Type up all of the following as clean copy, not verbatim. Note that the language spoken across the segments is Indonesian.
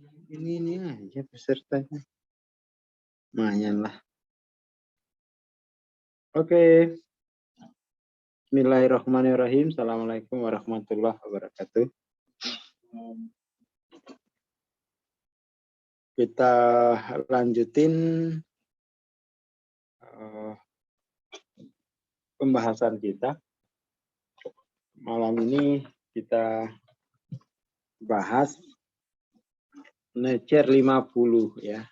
Ini aja pesertanya. Lumayan lah. Oke. Bismillahirrahmanirrahim. Assalamualaikum warahmatullahi wabarakatuh. Kita lanjutin pembahasan kita. Malam ini kita bahas Nature 50 ya.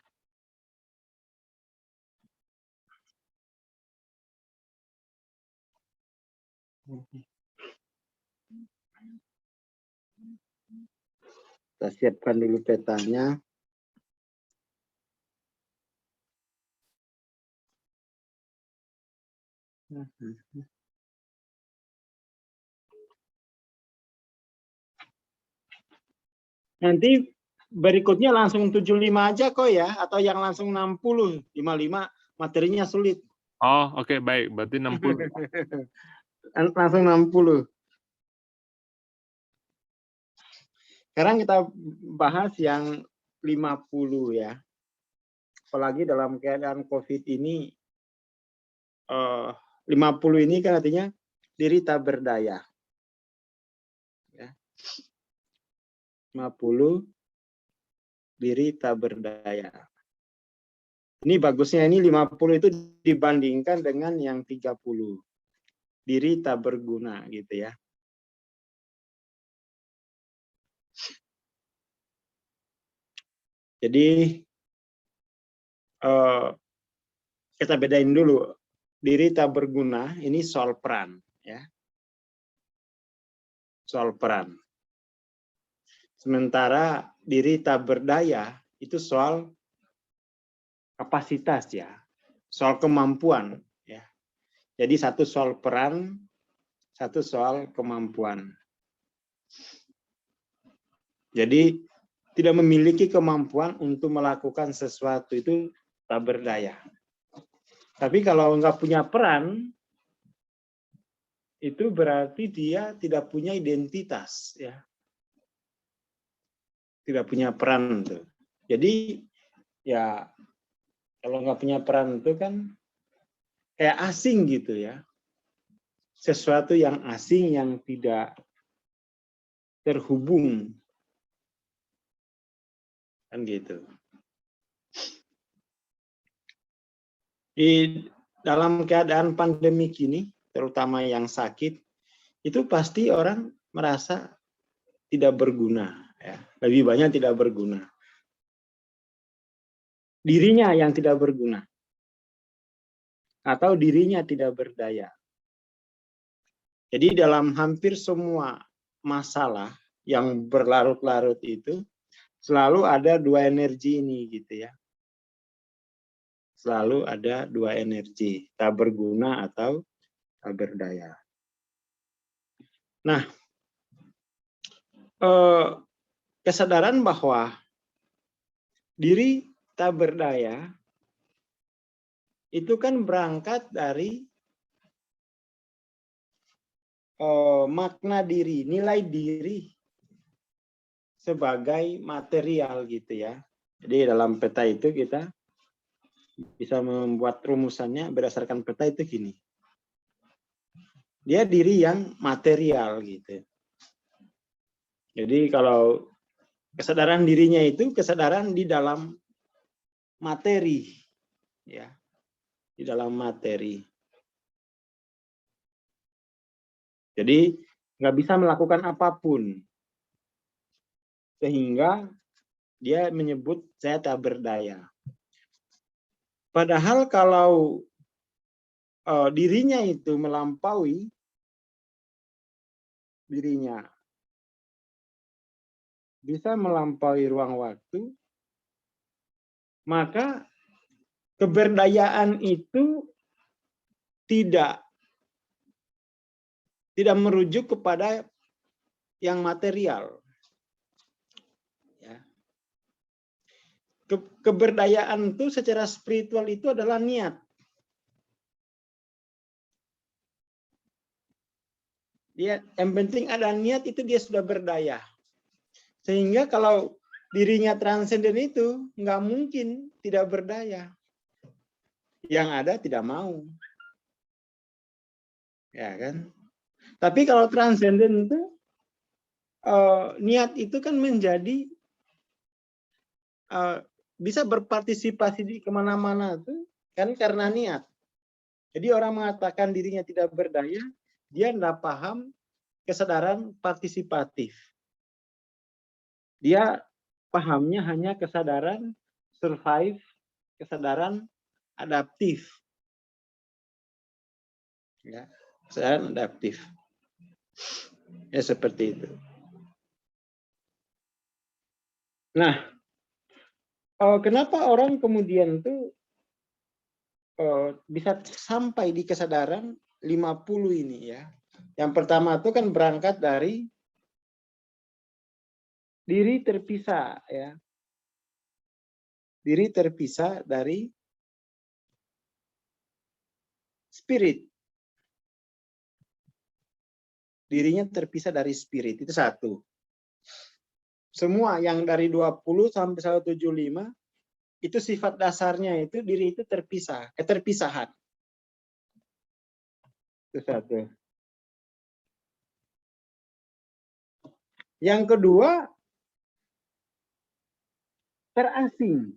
Kita siapkan dulu petanya. Nanti berikutnya langsung 75 aja kok ya, atau yang langsung 60, 55 materinya sulit. Oh, oke, baik. Berarti 60. Langsung 60. Sekarang kita bahas yang 50 ya. Apalagi dalam keadaan COVID ini, 50 ini kan artinya diri tak berdaya. Ya. 50 diri tak berdaya. Ini bagusnya ini 50 itu dibandingkan dengan yang 30. Diri tak berguna gitu ya. Jadi kita bedain dulu. Diri tak berguna ini soal peran ya. Soal peran. Sementara diri tak berdaya itu soal kapasitas ya. Soal kemampuan ya. Jadi satu soal peran, satu soal kemampuan. Jadi tidak memiliki kemampuan untuk melakukan sesuatu itu tak berdaya. Tapi kalau nggak punya peran, itu berarti dia tidak punya identitas ya. Tidak punya peran tuh. Jadi ya kalau nggak punya peran itu kan kayak asing gitu ya. Sesuatu yang asing yang tidak terhubung. Kan gitu. Di dalam keadaan pandemi ini, terutama yang sakit, itu pasti orang merasa tidak berguna. Ya. Lebih banyak tidak berguna. Dirinya yang tidak berguna. Atau dirinya tidak berdaya. Jadi dalam hampir semua masalah yang berlarut-larut itu, selalu ada dua energi ini gitu ya. Selalu ada dua energi, tak berguna atau tak berdaya. Nah, kesadaran bahwa diri tak berdaya itu kan berangkat dari makna diri, nilai diri sebagai material gitu ya. Jadi dalam peta itu kita bisa membuat rumusannya berdasarkan peta itu gini. Dia diri yang material gitu. Jadi kalau kesadaran dirinya itu kesadaran di dalam materi, ya, di dalam materi. Jadi nggak bisa melakukan apapun, sehingga dia menyebut saya tak berdaya. Padahal kalau dirinya itu melampaui dirinya, bisa melampaui ruang waktu, maka keberdayaan itu tidak merujuk kepada yang material. Ya. Keberdayaan itu secara spiritual itu adalah niat. Dia, yang penting ada niat itu dia sudah berdaya. Sehingga kalau dirinya transenden itu nggak mungkin tidak berdaya. Yang ada tidak mau. Ya kan? Tapi kalau transenden itu niat itu kan menjadi bisa berpartisipasi di kemana-mana tuh kan karena niat. Jadi orang mengatakan dirinya tidak berdaya, dia tidak paham kesadaran partisipatif. Dia pahamnya hanya kesadaran survive, kesadaran adaptif. Ya, kesadaran adaptif. Ya seperti itu. Nah, kenapa orang kemudian tuh bisa sampai di kesadaran 50 ini ya? Yang pertama itu kan berangkat dari diri terpisah ya. Diri terpisah dari spirit. Dirinya terpisah dari spirit, itu satu. Semua yang dari 20 sampai 175 itu sifat dasarnya itu diri itu terpisah, keterpisahan. Itu satu. Yang kedua, terasing.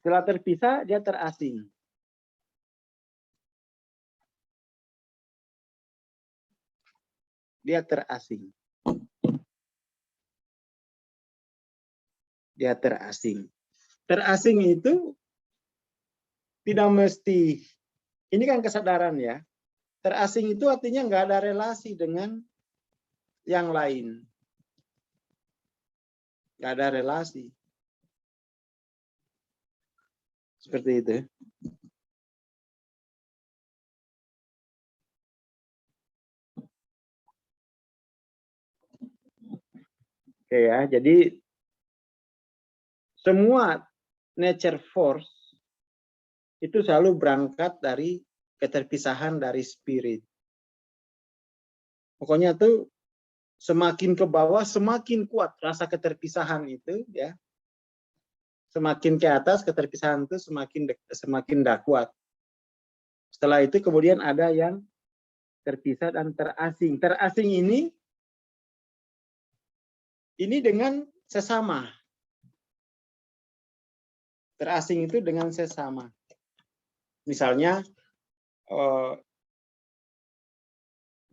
Setelah terpisah, dia terasing. Dia terasing. Dia terasing. Terasing itu tidak mesti, ini kan kesadaran ya. Terasing itu artinya nggak ada relasi dengan yang lain. Nggak ada relasi. Seperti itu. Oke ya, jadi semua nature force itu selalu berangkat dari keterpisahan dari spirit. Pokoknya tuh semakin ke bawah semakin kuat rasa keterpisahan itu ya. Semakin ke atas keterpisahan itu semakin kuat. Setelah itu kemudian ada yang terpisah dan terasing. Terasing ini dengan sesama. Terasing itu dengan sesama. Misalnya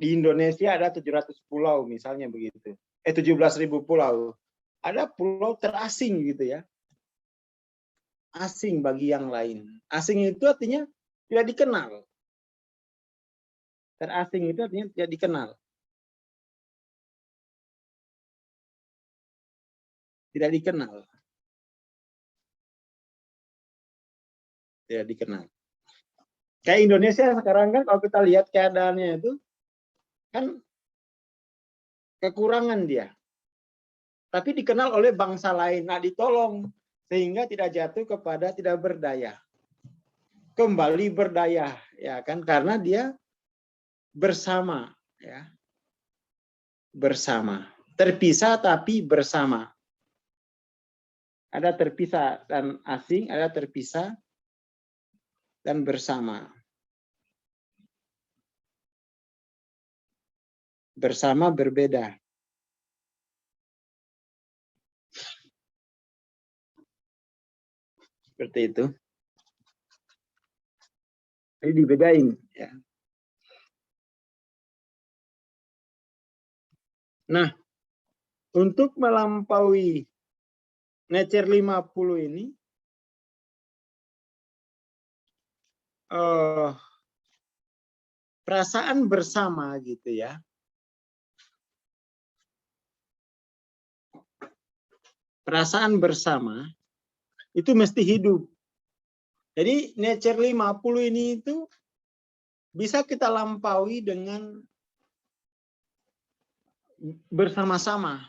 di Indonesia ada 700 pulau misalnya begitu. 17.000 pulau. Ada pulau terasing gitu ya. Asing bagi yang lain. Asing itu artinya tidak dikenal. Terasing itu artinya tidak dikenal. Tidak dikenal. Tidak dikenal. Kayak Indonesia sekarang kan kalau kita lihat keadaannya itu kan kekurangan dia. Tapi dikenal oleh bangsa lain. Nah, ditolong sehingga tidak jatuh kepada tidak berdaya. Kembali berdaya ya kan karena dia bersama ya. Bersama. Terpisah tapi bersama. Ada terpisah dan asing, ada terpisah dan bersama. Bersama berbeda. Seperti itu. Jadi dibedain ya. Nah, untuk melampaui nature 50 ini perasaan bersama gitu ya. Perasaan bersama itu mesti hidup. Jadi nature 50 ini itu bisa kita lampaui dengan bersama-sama.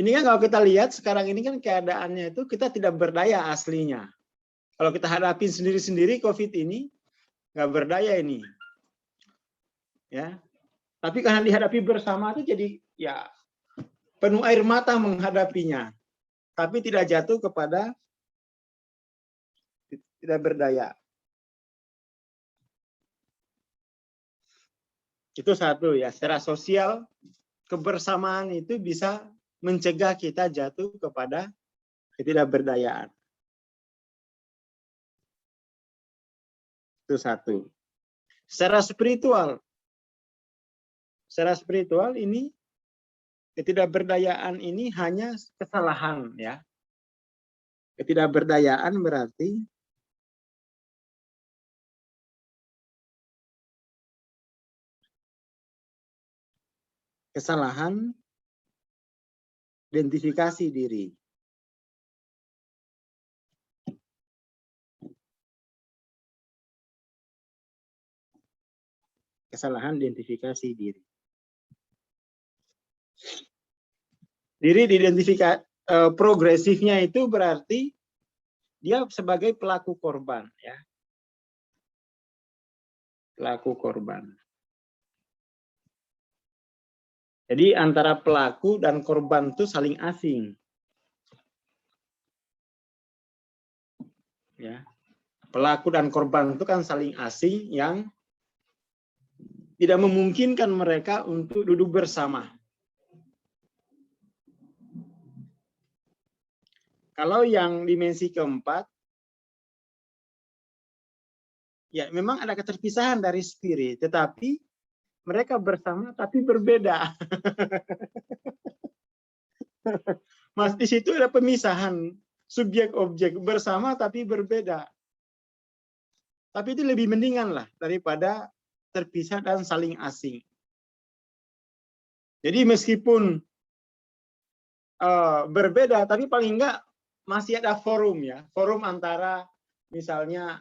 Ini kan kalau kita lihat sekarang ini kan keadaannya itu kita tidak berdaya aslinya. Kalau kita hadapin sendiri-sendiri COVID ini nggak berdaya ini. Ya. Tapi karena dihadapi bersama itu jadi ya penuh air mata menghadapinya, tapi tidak jatuh kepada tidak berdaya. Itu satu ya, secara sosial kebersamaan itu bisa mencegah kita jatuh kepada ketidakberdayaan. Itu satu. Secara spiritual ini ketidakberdayaan ini hanya kesalahan ya. Ketidakberdayaan berarti kesalahan identifikasi diri. Kesalahan identifikasi diri. Diri diidentifikasi progresifnya itu berarti dia sebagai pelaku korban ya. Pelaku korban. Jadi antara pelaku dan korban itu saling asing. Ya. Pelaku dan korban itu kan saling asing yang tidak memungkinkan mereka untuk duduk bersama. Kalau yang dimensi keempat, ya memang ada keterpisahan dari spirit, tetapi mereka bersama tapi berbeda. Mas, di situ ada pemisahan subjek objek bersama tapi berbeda. Tapi itu lebih mendingan lah daripada terpisah dan saling asing. Jadi meskipun berbeda, tapi paling enggak masih ada forum ya, forum antara misalnya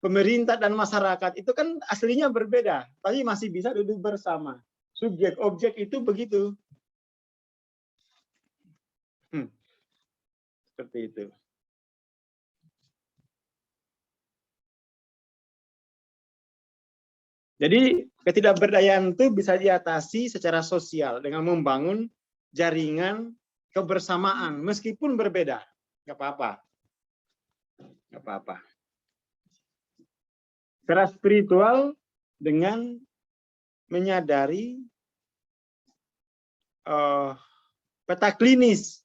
pemerintah dan masyarakat itu kan aslinya berbeda, tapi masih bisa duduk bersama. Subjek objek itu begitu. Seperti itu. Jadi ketidakberdayaan itu bisa diatasi secara sosial dengan membangun jaringan kebersamaan meskipun berbeda. Nggak apa-apa. Nggak apa-apa. Secara spiritual dengan menyadari peta klinis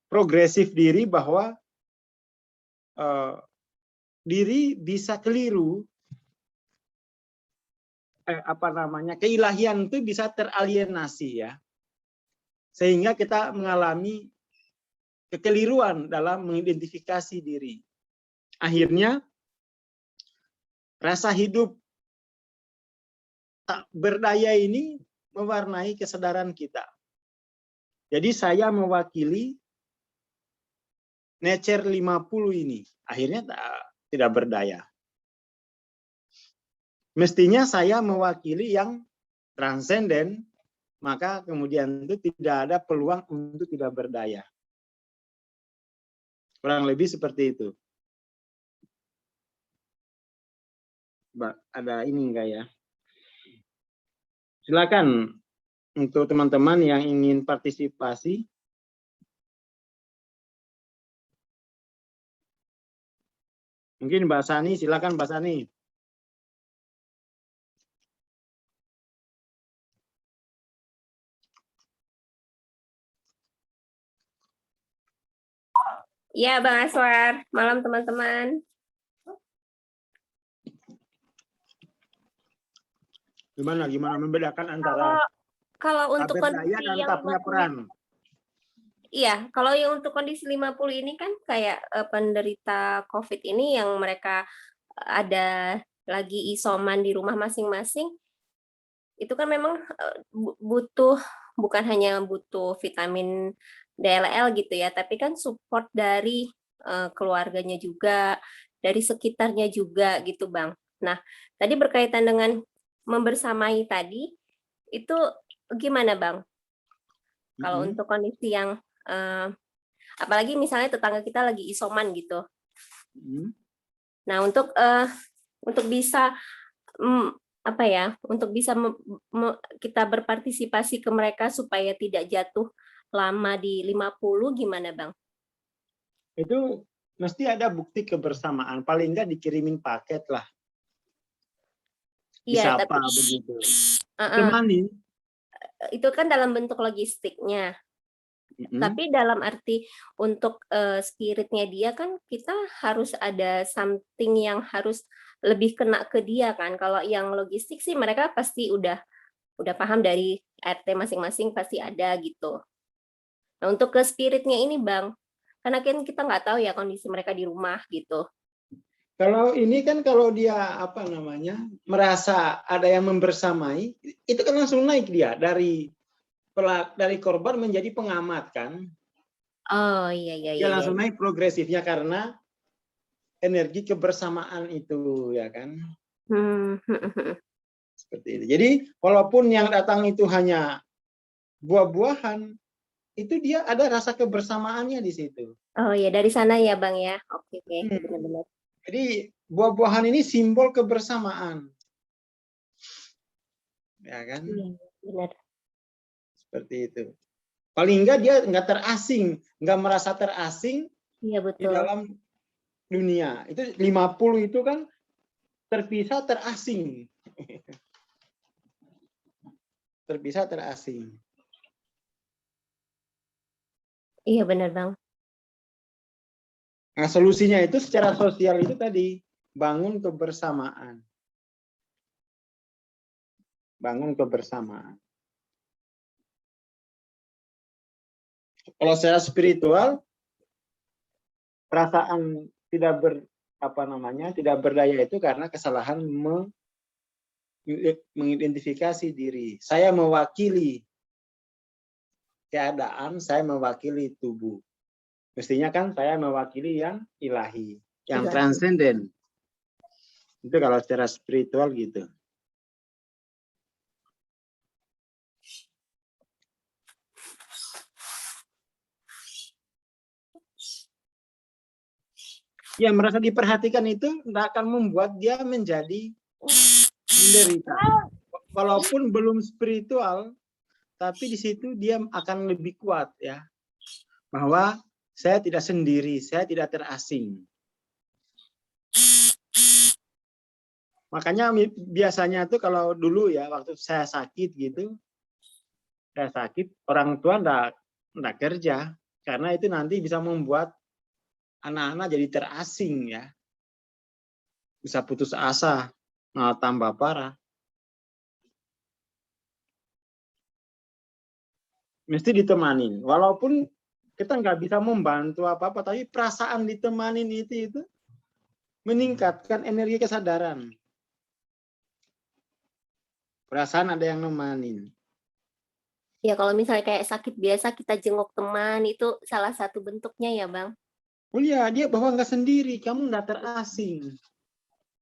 progresif diri bahwa diri bisa keliru, keilahian itu bisa teralienasi ya, sehingga kita mengalami kekeliruan dalam mengidentifikasi diri. Akhirnya rasa hidup tak berdaya ini mewarnai kesadaran kita. Jadi saya mewakili nature 50 ini, akhirnya tidak berdaya. Mestinya saya mewakili yang transenden, maka kemudian itu tidak ada peluang untuk tidak berdaya. Kurang lebih seperti itu. Ada ini enggak ya? Silakan untuk teman-teman yang ingin partisipasi. Mungkin Mbak Sani, silakan Mbak Sani. Ya, Bang Aswar. Malam teman-teman. Gimana membedakan antara kalau untuk berdaya dan tak punya peran? Iya, kalau yang untuk kondisi 50 ini kan kayak penderita COVID ini yang mereka ada lagi isoman di rumah masing-masing, itu kan memang butuh, bukan hanya butuh vitamin DLL gitu ya, tapi kan support dari keluarganya juga, dari sekitarnya juga gitu Bang. Nah, tadi berkaitan dengan membersamai tadi, itu gimana Bang? Kalau untuk kondisi yang apalagi misalnya tetangga kita lagi isoman gitu. Nah, untuk bisa apa ya, untuk bisa kita berpartisipasi ke mereka supaya tidak jatuh lama di 50 gimana Bang? Itu mesti ada bukti kebersamaan, paling enggak dikirimin paket lah, Iya, disapa tapi begitu. uh-uh, Temani. itu kan dalam bentuk logistiknya. Tapi dalam arti untuk spiritnya dia kan kita harus ada something yang harus lebih kena ke dia kan. Kalau yang logistik sih mereka pasti udah paham dari RT masing-masing pasti ada gitu. Nah, untuk ke spiritnya ini Bang, karena kan kita nggak tahu ya kondisi mereka di rumah gitu. Kalau ini kan kalau dia apa namanya merasa ada yang membersamai, itu kan langsung naik dia dari korban menjadi pengamat kan. Oh iya iya Dia iya iya. langsung naik progresifnya karena energi kebersamaan itu ya kan. Seperti itu. Jadi walaupun yang datang itu hanya buah-buahan, itu dia ada rasa kebersamaannya di situ. Oh ya dari sana ya Bang ya. Oke oke benar-benar. Jadi buah-buahan ini simbol kebersamaan. Ya kan? Iya, benar. Seperti itu. Paling enggak dia enggak terasing, enggak merasa terasing Iya di betul. dalam dunia. Itu 50 itu kan terpisah terasing. Terpisah terasing. Iya benar Bang. Nah, solusinya itu secara sosial itu tadi, bangun kebersamaan. Bangun kebersamaan. Kalau secara spiritual, perasaan tidak tidak berdaya itu karena kesalahan mengidentifikasi diri. Saya mewakili keadaan, saya mewakili tubuh. Mestinya kan saya mewakili yang ilahi, yang transenden. Itu kalau secara spiritual gitu. Ya, merasa diperhatikan itu tidak akan membuat dia menjadi menderita. Walaupun belum spiritual, tapi di situ dia akan lebih kuat ya. Bahwa saya tidak sendiri, saya tidak terasing. Makanya biasanya tuh kalau dulu ya waktu saya sakit gitu, orang tua enggak kerja karena itu nanti bisa membuat anak-anak jadi terasing ya. Bisa putus asa, malah tambah parah. Mesti ditemanin. Walaupun kita nggak bisa membantu apa-apa, tapi perasaan ditemanin itu meningkatkan energi kesadaran. Perasaan ada yang nemanin. Ya kalau misalnya kayak sakit biasa kita jenguk teman itu salah satu bentuknya ya Bang. Oh iya, dia bahwa nggak sendiri, kamu nggak terasing.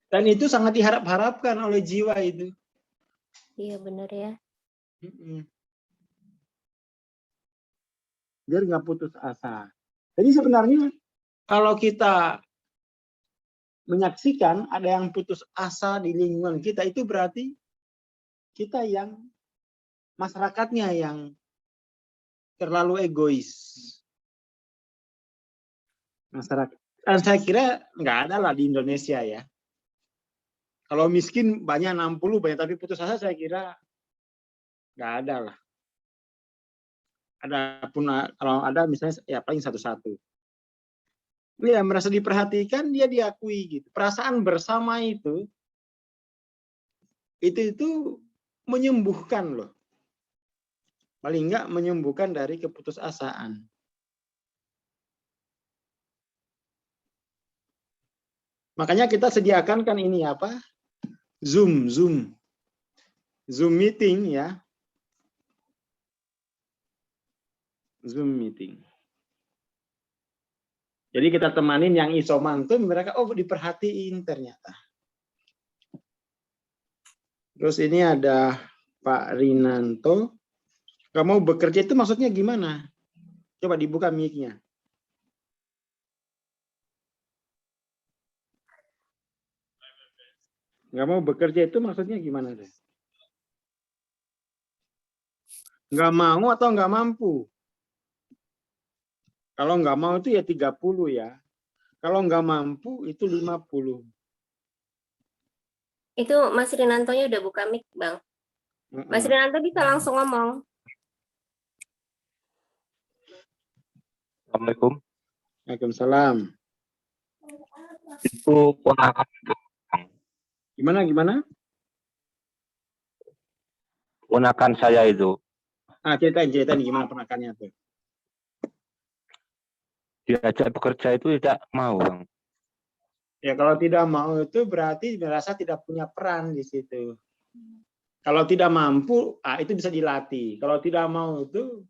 Dan itu sangat diharap-harapkan oleh jiwa itu. Iya benar ya. Biar nggak putus asa. Jadi sebenarnya kalau kita menyaksikan ada yang putus asa di lingkungan kita, itu berarti kita yang masyarakatnya yang terlalu egois. Masyarakat. Dan saya kira nggak ada lah di Indonesia ya. Kalau miskin banyak 60 banyak, tapi putus asa saya kira nggak ada lah. Adapun kalau ada misalnya ya paling satu-satu. Dia merasa diperhatikan, dia diakui gitu. Perasaan bersama itu menyembuhkan loh. Paling enggak menyembuhkan dari keputusasaan. Makanya kita sediakan kan ini apa? Zoom meeting ya. Zoom meeting. Jadi kita temanin yang isoman tuh mereka diperhatiin ternyata. Terus ini ada Pak Rinanto. Kamu bekerja itu maksudnya gimana? Coba dibuka mic-nya. Nggak mau bekerja itu maksudnya gimana deh? Nggak mau atau nggak mampu? Kalau nggak mau itu ya 30 ya. Kalau nggak mampu itu 50. Itu Mas Rinantonya udah buka mic, Bang. Mas Rinanto bisa langsung ngomong. Assalamualaikum. Waalaikumsalam. Itu ponakan Gimana? ponakan saya itu. Ceritain gimana penakannya tuh. Diajak bekerja itu tidak mau, Bang. Ya kalau tidak mau itu berarti merasa tidak punya peran di situ. Kalau tidak mampu, itu bisa dilatih. Kalau tidak mau itu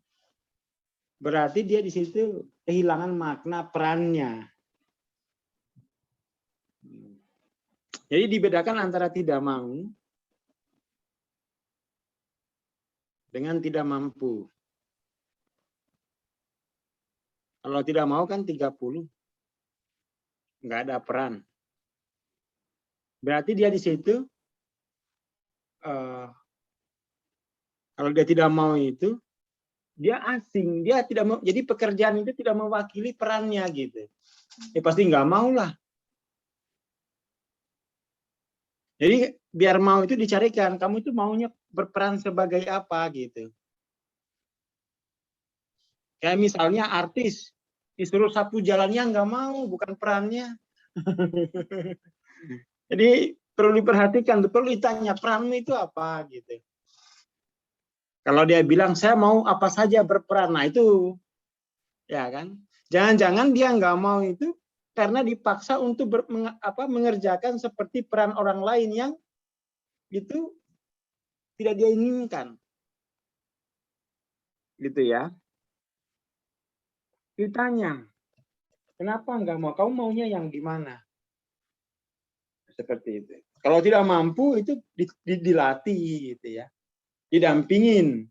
berarti dia di situ kehilangan makna perannya. Jadi dibedakan antara tidak mau dengan tidak mampu. Kalau tidak mau kan 30. Nggak ada peran. Berarti dia di situ, kalau dia tidak mau itu, dia asing, dia tidak mau. Jadi pekerjaan itu tidak mewakili perannya gitu. Ya pasti nggak mau lah. Jadi biar mau itu dicarikan, kamu itu maunya berperan sebagai apa gitu. Kayak misalnya artis disuruh sapu jalannya nggak mau, bukan perannya. Jadi perlu diperhatikan, perlu ditanya peranmu itu apa gitu. Kalau dia bilang saya mau apa saja berperan, nah itu ya kan. Jangan-jangan dia nggak mau itu karena dipaksa untuk mengerjakan seperti peran orang lain yang itu tidak dia inginkan. Gitu ya. Ditanya, kenapa nggak mau? Kamu maunya yang gimana? Seperti itu. Kalau tidak mampu itu dilatih gitu ya. Didampingin.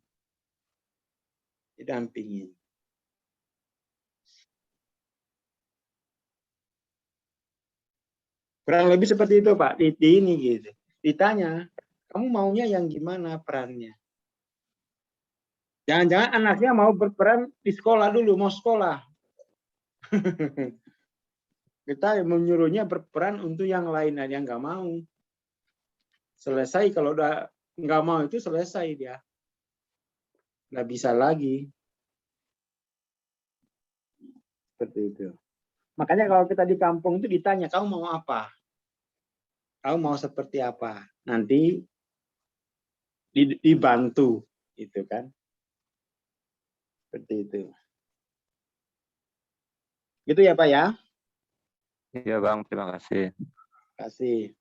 Kurang lebih seperti itu Pak. Di ini gitu. Ditanya, kamu maunya yang gimana perannya? Jangan-jangan anaknya mau berperan di sekolah dulu, mau sekolah. Kita menyuruhnya berperan untuk yang lain, yang nggak mau. Selesai, kalau udah nggak mau itu selesai dia. Nggak bisa lagi. Seperti itu. Makanya kalau kita di kampung itu ditanya, kamu mau apa? Kamu mau seperti apa? Nanti dibantu, gitu kan? Seperti itu. Gitu ya Pak ya? Iya Bang, terima kasih. Terima kasih.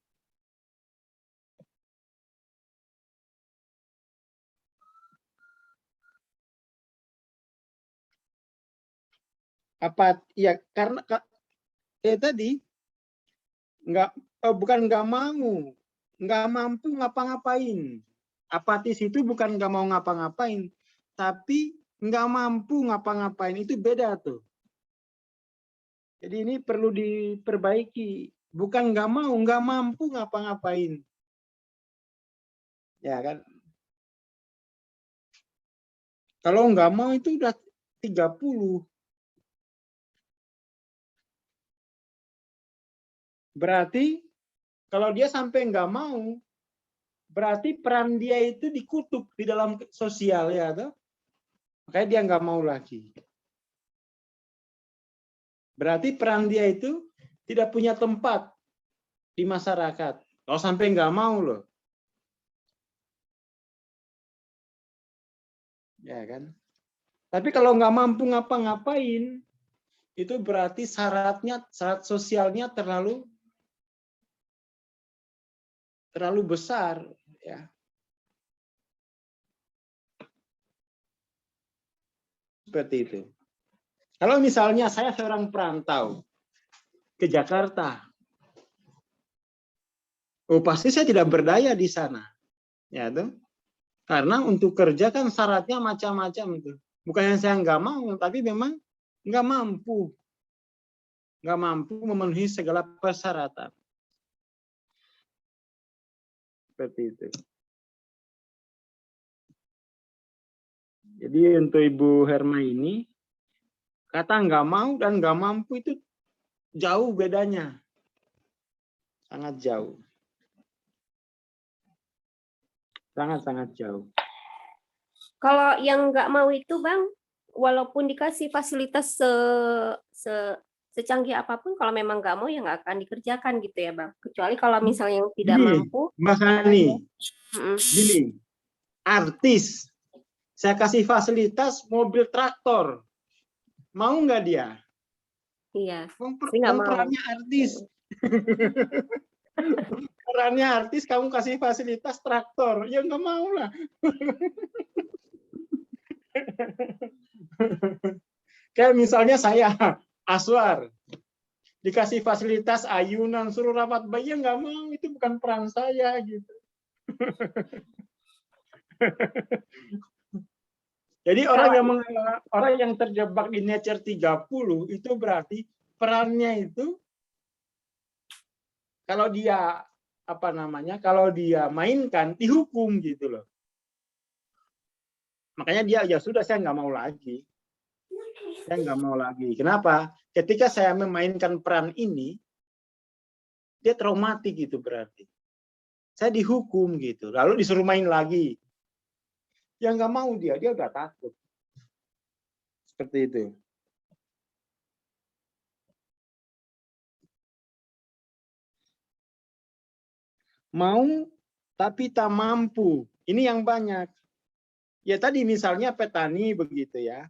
Apa ya karena tadi bukan nggak mau, nggak mampu ngapa-ngapain. Apatis itu bukan nggak mau ngapa-ngapain, tapi nggak mampu ngapa-ngapain, itu beda tuh. Jadi ini perlu diperbaiki, bukan nggak mau, nggak mampu ngapa-ngapain. Ya kan? Kalau nggak mau itu udah 30. Berarti kalau dia sampai nggak mau, berarti peran dia itu dikutuk di dalam sosial ya, toh? Makanya dia nggak mau lagi. Berarti peran dia itu tidak punya tempat di masyarakat. Kalau sampai nggak mau loh, ya kan? Tapi kalau nggak mampu ngapa-ngapain, itu berarti syarat sosialnya terlalu besar, ya. Seperti itu. Kalau misalnya saya seorang perantau ke Jakarta, pasti saya tidak berdaya di sana, ya tuh. Karena untuk kerja kan syaratnya macam-macam itu. Bukan yang saya nggak mau, tapi memang nggak mampu memenuhi segala persyaratan. Seperti itu. Jadi untuk Ibu Herma ini, kata nggak mau dan nggak mampu itu jauh bedanya. Sangat jauh. Sangat-sangat jauh. Kalau yang nggak mau itu, Bang, walaupun dikasih fasilitas secanggih apapun, kalau memang nggak mau ya nggak akan dikerjakan gitu ya, Bang. Kecuali kalau misalnya yang tidak Gini, mampu. Mbak Hani, Mm-mm. gini, artis, saya kasih fasilitas mobil traktor, mau nggak dia? Iya, tapi nggak mau. Perannya artis. Perannya artis, kamu kasih fasilitas traktor, ya nggak mau lah. Kayak misalnya saya, Aswar, dikasih fasilitas ayunan, suruh rapat bayi, ya nggak mau, itu bukan peran saya gitu. Jadi orang yang terjebak di nature 30 itu berarti perannya itu kalau dia kalau dia mainkan dihukum gitu loh. Makanya dia ya sudah, saya nggak mau lagi. Saya nggak mau lagi. Kenapa? Ketika saya memainkan peran ini, dia traumatik gitu berarti. Saya dihukum gitu. Lalu disuruh main lagi. Ya nggak mau dia udah takut. Seperti itu. Mau tapi tak mampu. Ini yang banyak. Ya tadi misalnya petani begitu ya.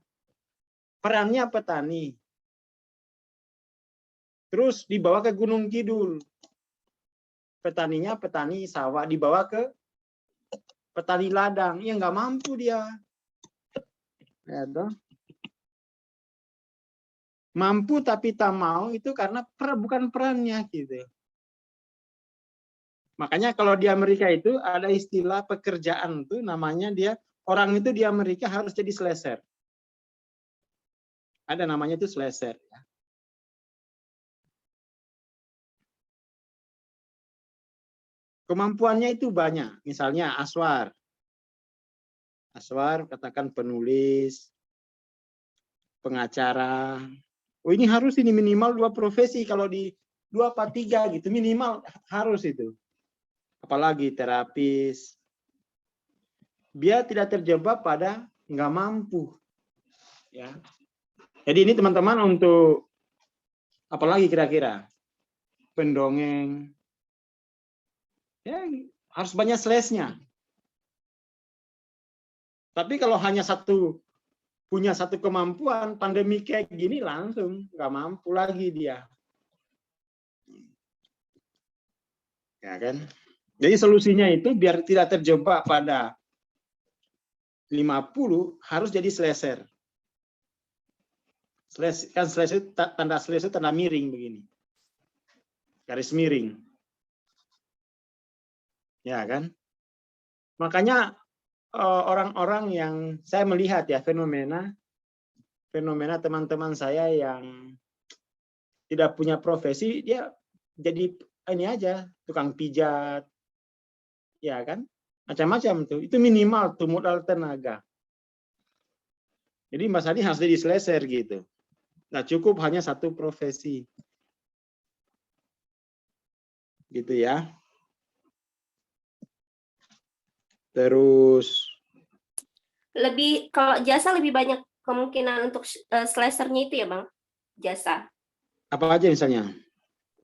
Perannya petani. Terus dibawa ke Gunung Kidul. Petaninya petani sawah, dibawa ke petani ladang. Ya nggak mampu dia. Ya, toh. Mampu tapi tak mau itu karena bukan perannya gitu. Makanya kalau di Amerika itu ada istilah pekerjaan tuh namanya dia orang itu di Amerika harus jadi slasher. Ada namanya itu slasher. Kemampuannya itu banyak. Misalnya Aswar. Aswar katakan penulis, pengacara. Oh ini harus ini minimal 2 profesi, kalau di 2 apa 3 gitu minimal harus itu. Apalagi terapis. Biar tidak terjebak pada nggak mampu. Ya. Jadi ini teman-teman untuk apalagi kira-kira pendongeng. Ya, harus banyak slash-nya. Tapi kalau hanya punya satu kemampuan, pandemi kayak gini langsung nggak mampu lagi dia. Ya kan? Jadi solusinya itu biar tidak terjebak pada 50 harus jadi slasher. Slash kan slash itu tanda slash itu tanda miring begini. Garis miring. Ya kan? Makanya orang-orang yang saya melihat ya fenomena teman-teman saya yang tidak punya profesi, dia jadi ini aja tukang pijat, ya kan, macam-macam tuh. Itu minimal tuh modal tenaga. Jadi Mas Adi harus jadi slasher gitu. Nggak cukup hanya satu profesi, gitu ya. Terus Kalau jasa lebih banyak kemungkinan untuk slasher-nya itu ya, Bang? Jasa. apa aja misalnya?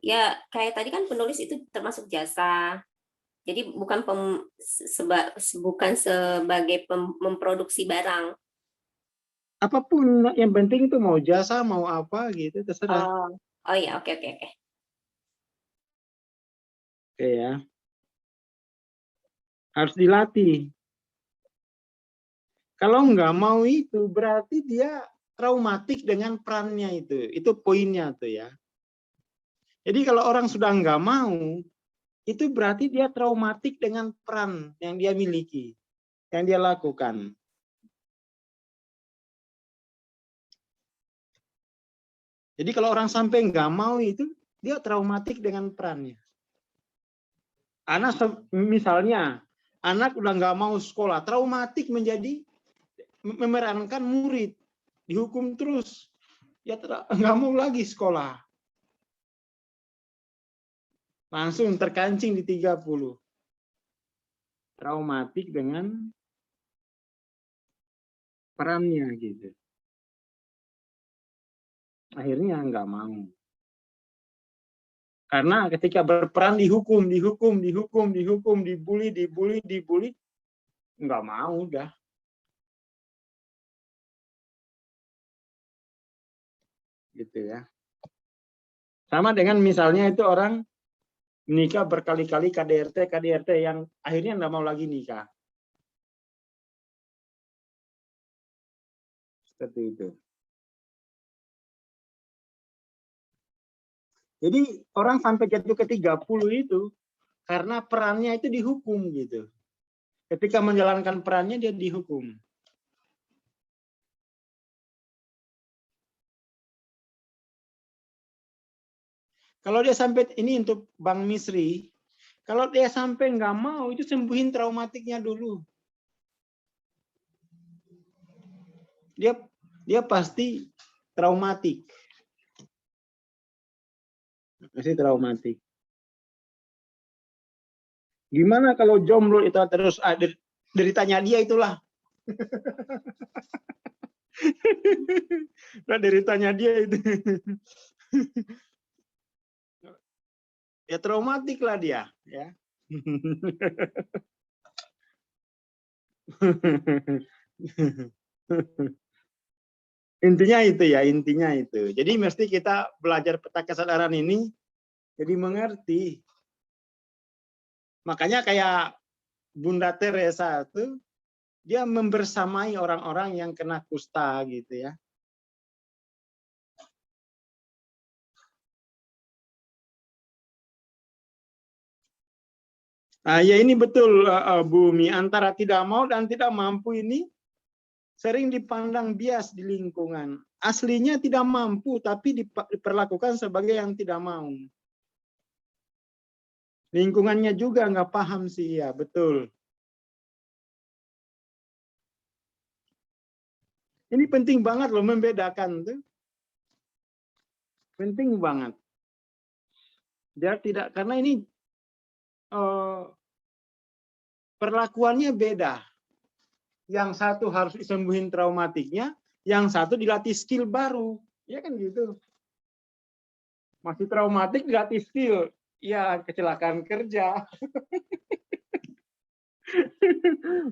Ya, kayak tadi kan penulis itu termasuk jasa. Jadi bukan sebagai memproduksi barang. Apapun yang penting itu mau jasa mau apa gitu terserah. Oh ya, oke. Oke ya. Harus dilatih. Kalau nggak mau itu berarti dia traumatik dengan perannya itu. Itu poinnya tuh ya. Jadi kalau orang sudah nggak mau, itu berarti dia traumatik dengan peran yang dia miliki, yang dia lakukan. Jadi kalau orang sampai nggak mau itu, dia traumatik dengan perannya. Misalnya anak udah nggak mau sekolah, traumatik menjadi memerankan murid, dihukum terus, ya nggak mau lagi sekolah, langsung terkancing di 30, traumatik dengan perannya gitu, akhirnya nggak mau. Karena ketika berperan dihukum, dibully, nggak mau udah. Gitu ya. Sama dengan misalnya itu orang menikah berkali-kali KDRT yang akhirnya nggak mau lagi nikah. Seperti itu. Jadi orang sampai jatuh ke 30 itu karena perannya itu dihukum gitu. Ketika menjalankan perannya dia dihukum. Kalau dia sampai, ini untuk Bang Misri, kalau dia sampai nggak mau, itu sembuhin traumatiknya dulu. Dia pasti traumatik. Pasti traumatik. Gimana kalau jomblo itu terus deritanya dia itulah. Nah, deritanya dia itu. Ya traumatik lah dia, ya. Intinya itu ya, intinya itu. Jadi mesti kita belajar peta kesadaran ini jadi mengerti. Makanya kayak Bunda Teresa itu dia membersamai orang-orang yang kena kusta gitu ya. Nah, ya ini betul Bumi, antara tidak mau dan tidak mampu ini sering dipandang bias di lingkungan. Aslinya tidak mampu tapi diperlakukan sebagai yang tidak mau. Lingkungannya juga nggak paham sih, ya betul. Ini penting banget loh membedakan tuh. Penting banget. Dia tidak, karena ini perlakuannya beda. Yang satu harus disembuhin traumatiknya, yang satu dilatih skill baru. Ya kan gitu. Masih traumatik dilatih skill. Ya kecelakaan kerja.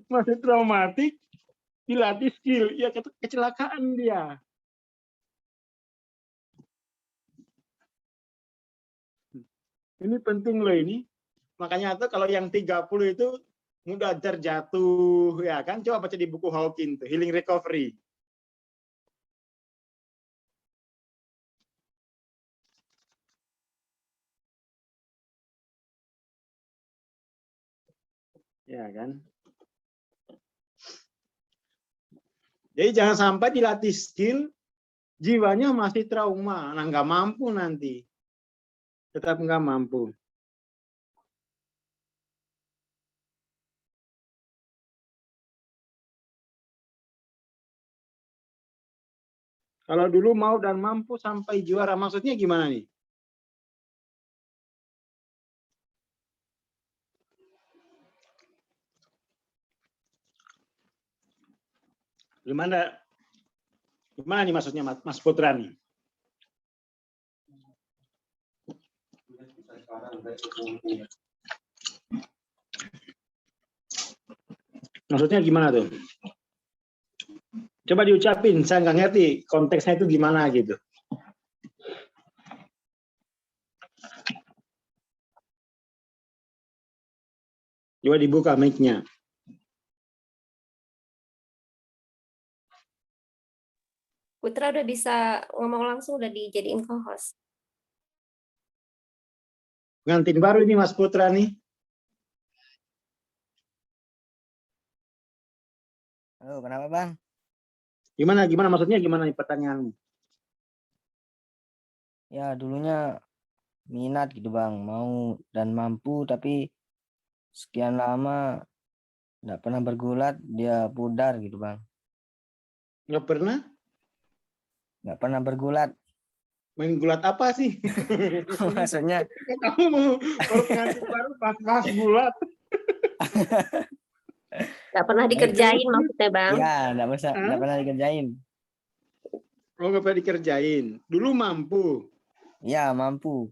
Masih traumatik dilatih skill. Ya kecelakaan dia. Ini penting loh ini. Makanya tuh kalau yang 30 itu mudah terjatuh, ya kan? Coba baca di buku Hawking tuh, Healing Recovery. Ya kan? Jadi jangan sampai dilatih skill, jiwanya masih trauma, nah nggak mampu nanti. Tetap nggak mampu. Kalau dulu mau dan mampu sampai juara, maksudnya gimana nih? Gimana? Gimana nih maksudnya Mas Putra nih? Maksudnya gimana tuh? Coba diucapin, saya nggak ngerti konteksnya itu gimana gitu. Coba dibuka mic-nya. Putra udah bisa ngomong langsung, udah dijadiin co-host. Pengantin baru ini Mas Putra nih. Halo, kenapa Bang? Gimana maksudnya gimana nih pertanyaanmu? Ya dulunya minat gitu Bang, mau dan mampu tapi sekian lama nggak pernah bergulat, dia pudar gitu bang. Nggak pernah Nggak pernah bergulat. main gulat apa sih? Maksudnya Kamu baru pengantin baru pas gulat. Nggak pernah Nah, itu dikerjain maksudnya bang. ya nggak Hah? pernah dikerjain. Oh, nggak pernah dikerjain. Dulu mampu. Ya mampu.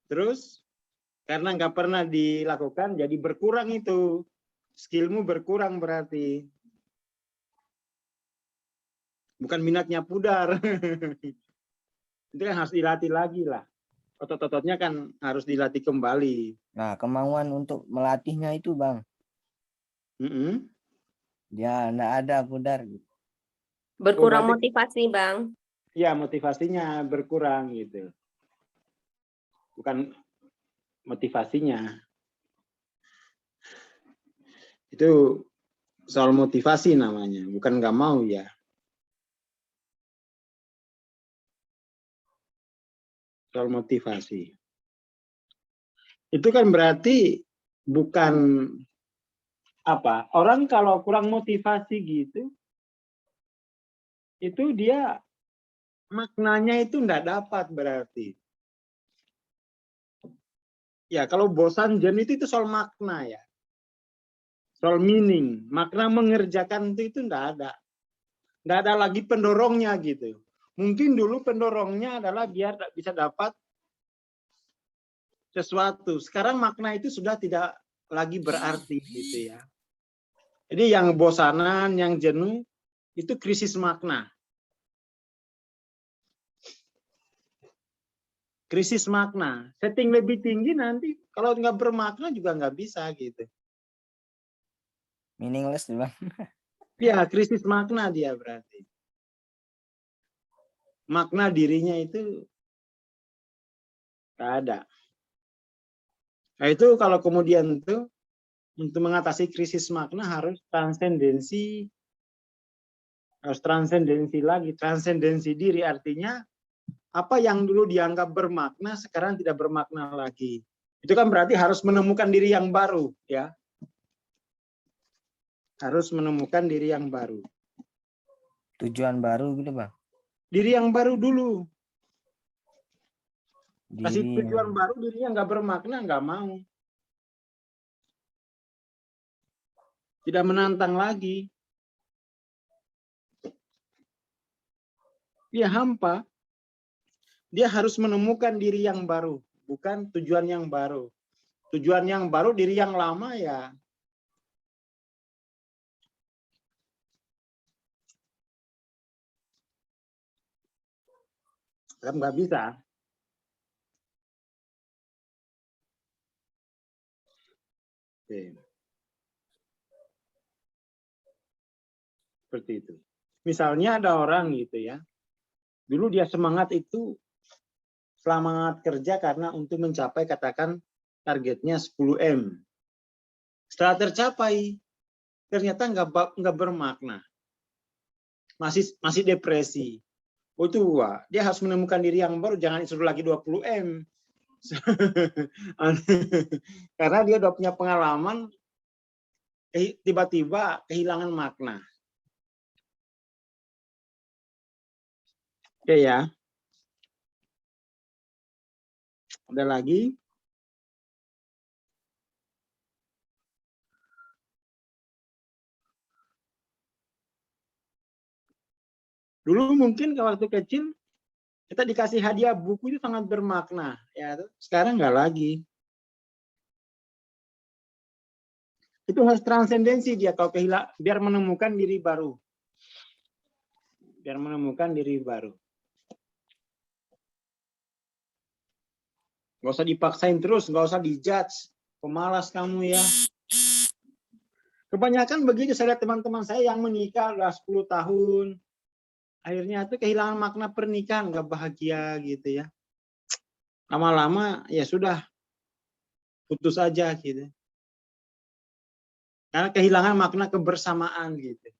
Terus karena nggak pernah dilakukan, jadi berkurang itu. Skillmu berkurang berarti. Bukan minatnya pudar. Itu kan harus dilatih lagi lah. Otot-ototnya kan harus dilatih kembali. Nah kemauan untuk melatihnya itu bang, Mm-mm. dia nggak ada pudar gitu. Berkurang berarti- motivasi bang. Ya, motivasinya berkurang gitu. Bukan motivasinya. Itu soal motivasi namanya, bukan nggak mau ya. Soal motivasi. Itu kan berarti bukan apa? Orang kalau kurang motivasi gitu, itu dia maknanya itu enggak dapat berarti. Ya, kalau bosan jenuh itu soal makna ya. Soal meaning, makna mengerjakan itu enggak ada. Enggak ada lagi pendorongnya gitu. Mungkin dulu pendorongnya adalah biar bisa dapat sesuatu. Sekarang makna itu sudah tidak lagi berarti gitu ya. Jadi yang bosanan, yang jenuh itu krisis makna. Krisis makna. Setting lebih tinggi nanti kalau nggak bermakna juga nggak bisa gitu. Meaningless bang. Ya, krisis makna dia berarti. Makna dirinya itu nggak ada. Nah itu kalau kemudian tuh untuk mengatasi krisis makna harus transendensi lagi, transendensi diri artinya apa yang dulu dianggap bermakna sekarang tidak bermakna lagi. Itu kan berarti harus menemukan diri yang baru ya. Harus menemukan diri yang baru. Tujuan baru gitu bang. Diri yang baru dulu. Kasih Diri tujuan baru dirinya nggak bermakna, nggak mau. Tidak menantang lagi. Dia hampa. Dia harus menemukan diri yang baru, bukan tujuan yang baru. Tujuan yang baru, diri yang lama ya. Kan nggak bisa. Oke. Seperti itu. Misalnya ada orang gitu ya. Dulu dia semangat itu semangat kerja karena untuk mencapai katakan targetnya 10M. Setelah tercapai, ternyata nggak bermakna. Masih depresi. Oh itu dia harus menemukan diri yang baru, jangan disuruh lagi 20M. Karena dia udah punya pengalaman, tiba-tiba kehilangan makna. Oke ya. Ada lagi? Dulu mungkin kalau waktu kecil kita dikasih hadiah buku itu sangat bermakna, ya. Sekarang nggak lagi. Itu harus transendensi dia kalau biar menemukan diri baru. Biar menemukan diri baru. Nggak usah dipaksain terus, nggak usah dijudge. Pemalas kamu ya. Kebanyakan begitu saya lihat teman-teman saya yang menikah udah 10 tahun. Akhirnya itu kehilangan makna pernikahan, nggak bahagia gitu ya. Lama-lama ya sudah putus aja gitu. Karena kehilangan makna kebersamaan gitu.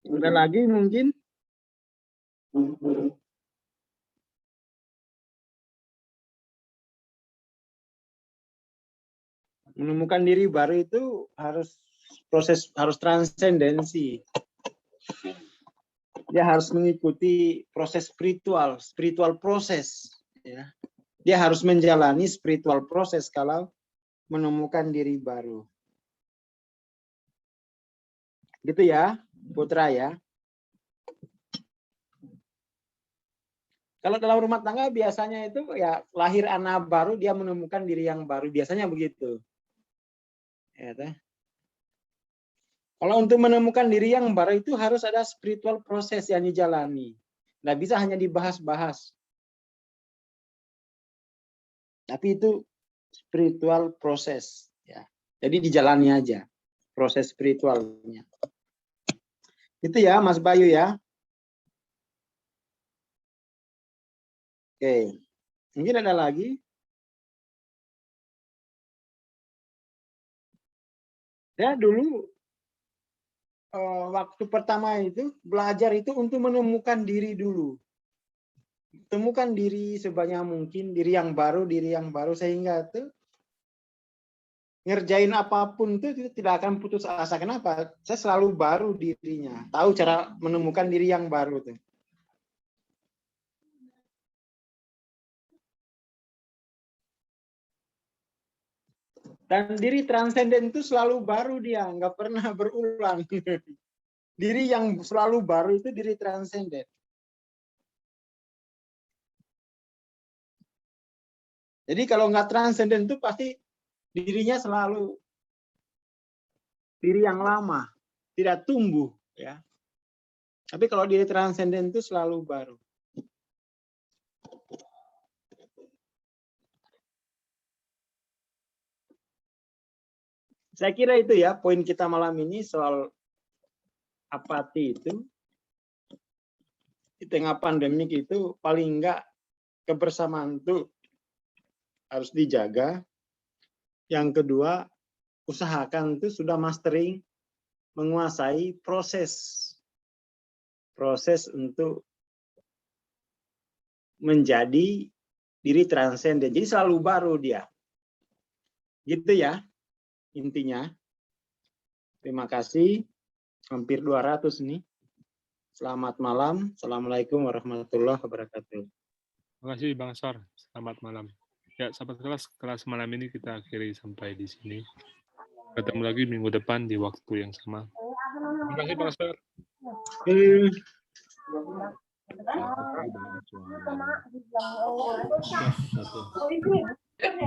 Ada lagi mungkin? Menemukan diri baru itu harus transendensi. Dia harus mengikuti proses spiritual proses. Ya. Dia harus menjalani spiritual proses kalau menemukan diri baru. Gitu ya, Putra ya. Kalau dalam rumah tangga biasanya itu ya lahir anak baru, dia menemukan diri yang baru. Biasanya begitu. Ya, kalau untuk menemukan diri yang baru itu harus ada spiritual proses yang dijalani. Nggak bisa hanya dibahas-bahas. Tapi itu spiritual proses. Ya. Jadi dijalani aja proses spiritualnya. Itu ya Mas Bayu ya. Oke. Mungkin ada lagi? Ya dulu waktu pertama itu belajar itu untuk menemukan diri dulu. Temukan diri sebanyak mungkin, diri yang baru sehingga itu ngerjain apapun itu tidak akan putus asa. Kenapa? Saya selalu baru dirinya. Tahu cara menemukan diri yang baru tuh. Dan diri transenden itu selalu baru dia, nggak pernah berulang. Diri yang selalu baru itu diri transenden. Jadi kalau nggak transenden itu pasti dirinya selalu diri yang lama, tidak tumbuh, ya. Tapi kalau diri transenden itu selalu baru. Saya kira itu ya poin kita malam ini soal apati itu. Di tengah pandemik itu paling enggak kebersamaan itu harus dijaga. Yang kedua, usahakan itu sudah mastering, menguasai proses untuk menjadi diri transenden. Jadi selalu baru dia. Gitu ya. Intinya, terima kasih. Hampir 200 nih. Selamat malam. Assalamualaikum warahmatullahi wabarakatuh. Terima kasih Bang Sor. Selamat malam. Ya, sahabat kelas malam ini kita akhiri sampai di sini. Ketemu lagi minggu depan di waktu yang sama. Terima kasih Bang Sor. Satu.